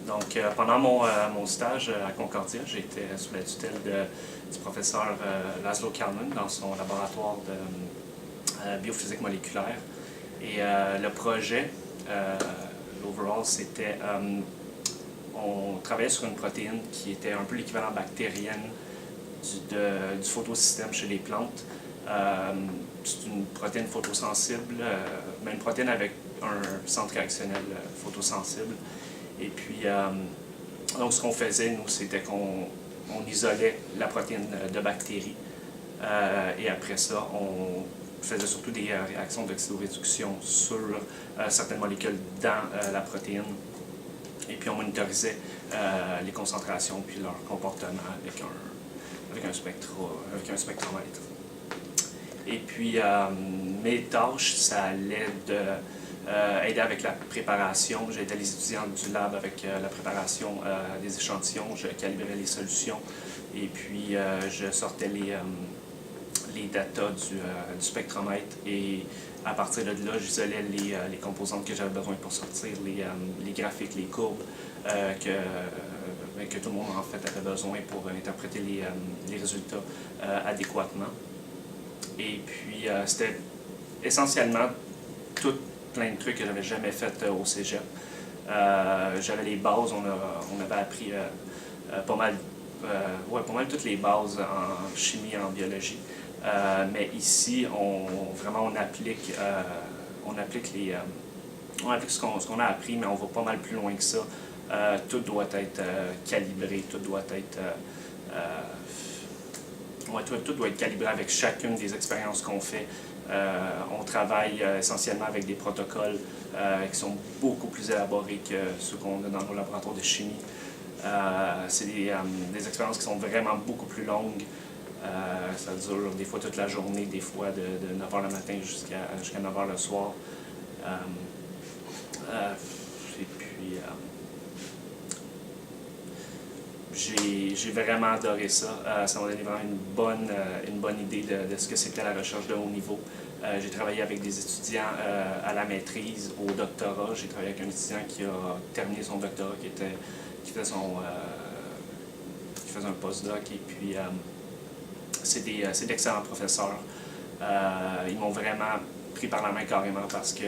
Donc, pendant mon stage à Concordia, j'étais sous la tutelle du professeur Laszlo Kalman dans son laboratoire de biophysique moléculaire. Et le projet, l'overall, c'était on travaillait sur une protéine qui était un peu l'équivalent bactérien du photosystème chez les plantes. C'est une protéine photosensible, mais une protéine avec un centre réactionnel photosensible. Et puis, donc ce qu'on faisait, nous, c'était qu'on isolait la protéine de bactéries. Et après ça, on faisait surtout des réactions d'oxydoréduction sur certaines molécules dans la protéine. Et puis on monitorisait les concentrations puis leur comportement avec un spectromètre. Et puis mes tâches, ça allait aider avec la préparation. J'aidais les étudiants du lab avec la préparation des échantillons, je calibrais les solutions et puis je sortais les datas du spectromètre et à partir de là, j'isolais les composantes que j'avais besoin pour sortir, les graphiques, les courbes que tout le monde en fait avait besoin pour interpréter les résultats adéquatement. Et puis c'était essentiellement plein de trucs que j'avais jamais fait au cégep. J'avais les bases, on avait appris pas mal toutes les bases en chimie et en biologie. Mais ici, on applique ce qu'on a appris, mais on va pas mal plus loin que ça. Tout doit être calibré, tout doit être calibré avec chacune des expériences qu'on fait. On travaille essentiellement avec des protocoles qui sont beaucoup plus élaborés que ceux qu'on a dans nos laboratoires de chimie. C'est des expériences qui sont vraiment beaucoup plus longues. Ça dure des fois toute la journée, des fois de 9h le matin jusqu'à 9h le soir. Et puis, j'ai vraiment adoré ça. Ça m'a donné vraiment une bonne idée de ce que c'était la recherche de haut niveau. J'ai travaillé avec des étudiants à la maîtrise, au doctorat. J'ai travaillé avec un étudiant qui a terminé son doctorat, qui faisait un postdoc. Et puis, c'est d'excellents professeurs. Ils m'ont vraiment pris par la main carrément parce que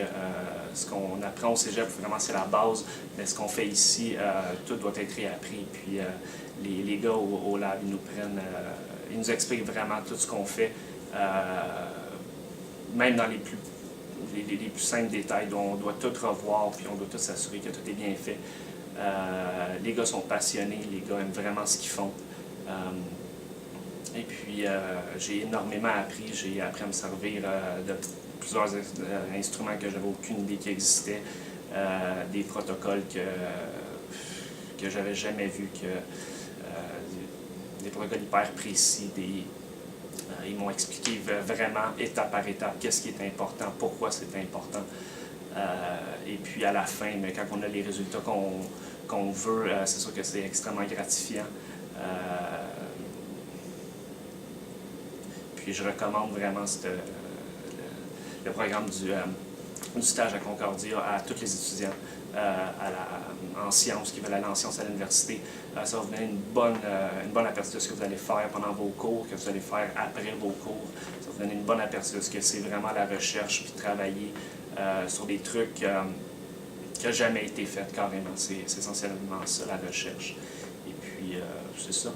ce qu'on apprend au cégep, vraiment, c'est la base. Mais ce qu'on fait ici, tout doit être réappris. Puis les gars au lab, ils nous expliquent vraiment tout ce qu'on fait, même dans les plus simples détails. On doit tout revoir, puis on doit tout s'assurer que tout est bien fait. Les gars sont passionnés, les gars aiment vraiment ce qu'ils font. Et puis, j'ai énormément appris. J'ai appris à me servir de plusieurs instruments que j'avais aucune idée qui existaient, des protocoles que j'avais jamais vus, des protocoles hyper précis. Ils m'ont expliqué vraiment étape par étape qu'est-ce qui est important, pourquoi c'est important. Et puis à la fin, quand on a les résultats qu'on veut, c'est sûr que c'est extrêmement gratifiant. Puis je recommande vraiment le programme du stage à Concordia à tous les étudiants en sciences qui veulent aller en sciences à l'université. Ça va vous donner une bonne aperçu de ce que vous allez faire pendant vos cours, que vous allez faire après vos cours. Ça va vous donner une bonne aperçu de ce que c'est vraiment la recherche, puis travailler sur des trucs qui n'ont jamais été fait carrément. C'est essentiellement ça, la recherche. Et puis, c'est ça.